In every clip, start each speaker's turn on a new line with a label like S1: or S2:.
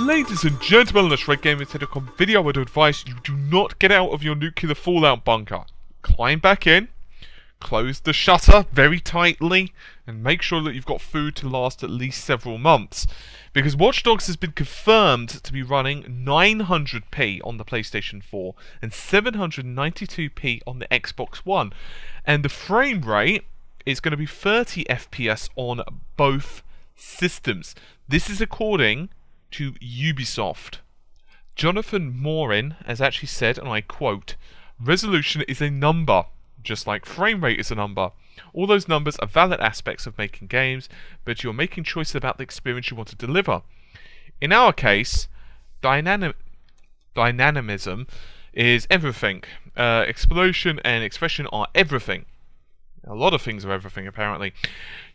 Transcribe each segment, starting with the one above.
S1: Ladies and gentlemen, in this Red Gaming Telecom video, I would advise you do not get out of your nuclear fallout bunker. Climb back in, close the shutter very tightly, and make sure that you've got food to last at least several months. Because Watch Dogs has been confirmed to be running 900p on the PlayStation 4 and 792p on the Xbox One. And the frame rate is going to be 30 FPS on both systems. This is according to Ubisoft. Jonathan Morin has actually said, and I quote, "Resolution is a number, just like frame rate is a number. All those numbers are valid aspects of making games, but you're making choices about the experience you want to deliver. In our case, dynamism is everything. Explosion and expression are everything. A lot of things are everything, apparently.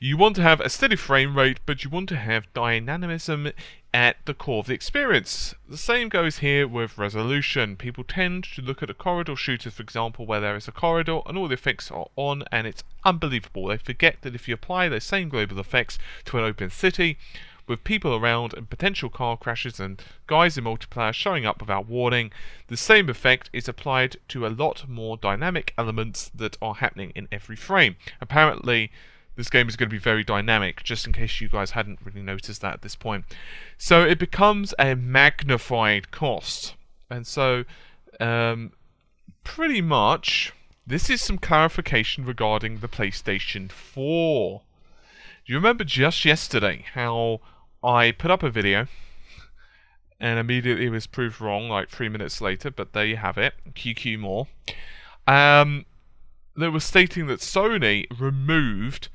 S1: You want to have a steady frame rate, but you want to have dynamism at the core of the experience. The same goes here with resolution. People tend to look at a corridor shooter, for example, where there is a corridor and all the effects are on, and it's unbelievable. They forget that if you apply those same global effects to an open city, with people around and potential car crashes and guys in multiplayer showing up without warning, the same effect is applied to a lot more dynamic elements that are happening in every frame. Apparently, this game is going to be very dynamic, just in case you guys hadn't really noticed that at this point. So it becomes a magnified cost. And so, pretty much, this is some clarification regarding the PlayStation 4. Do you remember just yesterday how I put up a video and immediately it was proved wrong like 3 minutes later, but there you have it, QQ more. They were stating that Sony removed,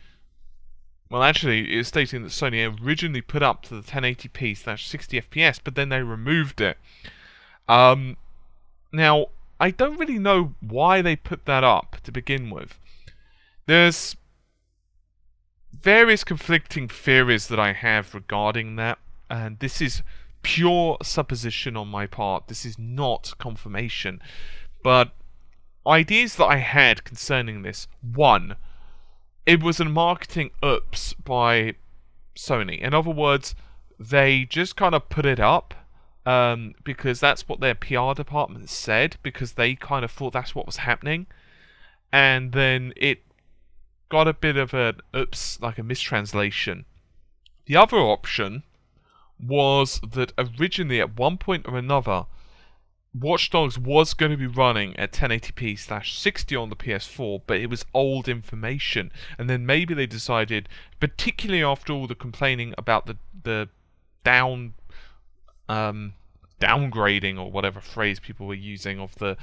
S1: well actually it was stating that Sony originally put up to the 1080p/60 FPS, but then they removed it. Now, I don't really know why they put that up to begin with. There's various conflicting theories that I have regarding that, and this is pure supposition on my part. This is not confirmation, but ideas that I had concerning this. One, it was a marketing oops by Sony. In other words, they just kind of put it up because that's what their PR department said, because they kind of thought that's what was happening, and then it got a bit of an oops, like a mistranslation. The other option was that originally at one point or another, Watch Dogs was going to be running at 1080p/60 on the PS4, but it was old information. And then maybe they decided, particularly after all the complaining about the downgrading or whatever phrase people were using of the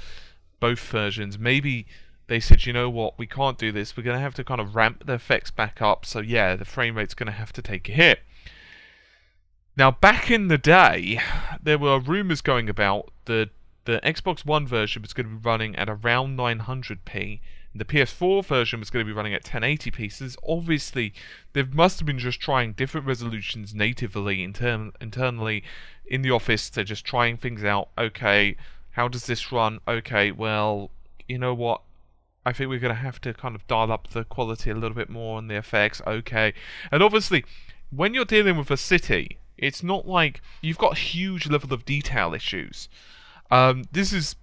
S1: both versions, maybe they said, you know what, we can't do this, we're going to have to kind of ramp the effects back up, so yeah, the frame rate's going to have to take a hit. Now, back in the day, there were rumours going about that the Xbox One version was going to be running at around 900p, and the PS4 version was going to be running at 1080p, so obviously, they must have been just trying different resolutions natively, internally, in the office. They're just trying things out. Okay, how does this run? Okay, well, you know what? I think we're going to have to kind of dial up the quality a little bit more on the effects. Okay. And obviously, when you're dealing with a city, it's not like you've got a huge level of detail issues. This is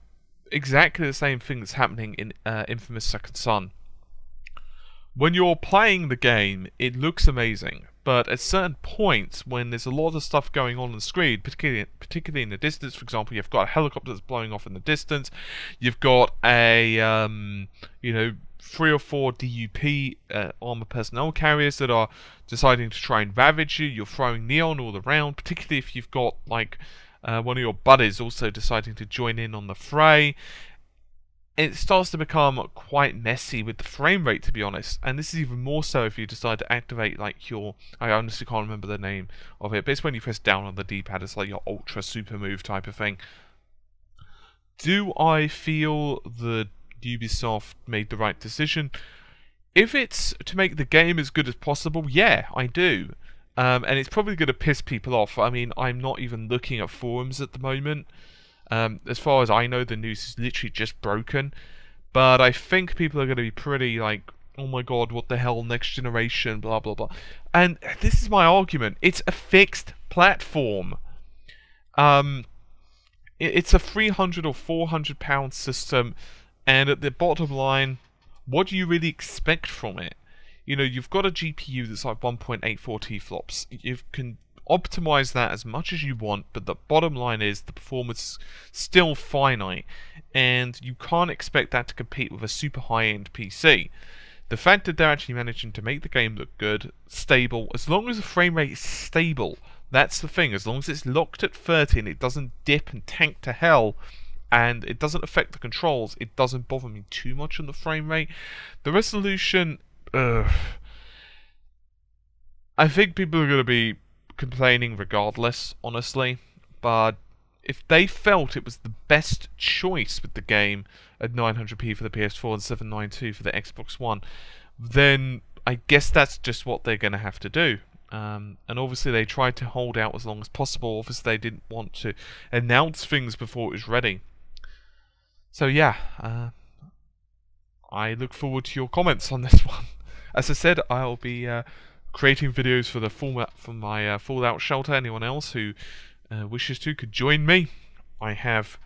S1: exactly the same thing that's happening in Infamous Second Son. When you're playing the game, it looks amazing. But at certain points, when there's a lot of stuff going on the screen, particularly in the distance, for example, you've got a helicopter that's blowing off in the distance, you've got a, 3 or 4 DUP armored personnel carriers that are deciding to try and ravage you, you're throwing neon all around, particularly if you've got, like, one of your buddies also deciding to join in on the fray. It starts to become quite messy with the frame rate, to be honest, and this is even more so if you decide to activate like your, I honestly can't remember the name of it, but it's when you press down on the D-pad, it's like your ultra super move type of thing. Do I feel that Ubisoft made the right decision? If it's to make the game as good as possible, yeah, I do. And it's probably going to piss people off. I mean, I'm not even looking at forums at the moment. As far as I know, the news is literally just broken. But I think people are going to be pretty like, oh my god, what the hell, next generation, blah blah blah. And this is my argument. It's a fixed platform. It's a £300 or £400 system, and at the bottom line, what do you really expect from it? You know, you've got a GPU that's like 1.84 teraflops. You can optimize that as much as you want, but the bottom line is the performance is still finite, and you can't expect that to compete with a super high-end PC. The fact that they're actually managing to make the game look good, stable, as long as the frame rate is stable, that's the thing. As long as it's locked at 30 and it doesn't dip and tank to hell, and it doesn't affect the controls, it doesn't bother me too much on the frame rate. The resolution, I think people are going to be complaining regardless, honestly, but if they felt it was the best choice with the game at 900p for the PS4 and 792 for the Xbox One, then I guess that's just what they're going to have to do. And obviously they tried to hold out as long as possible. Obviously they didn't want to announce things before it was ready. So yeah, I look forward to your comments on this one. As I said, I'll be creating videos for the my Fallout shelter. Anyone else who wishes to could join me. I have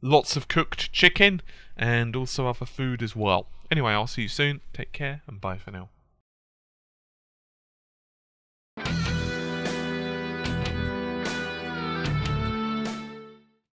S1: lots of cooked chicken and also other food as well. Anyway, I'll see you soon. Take care and bye for now.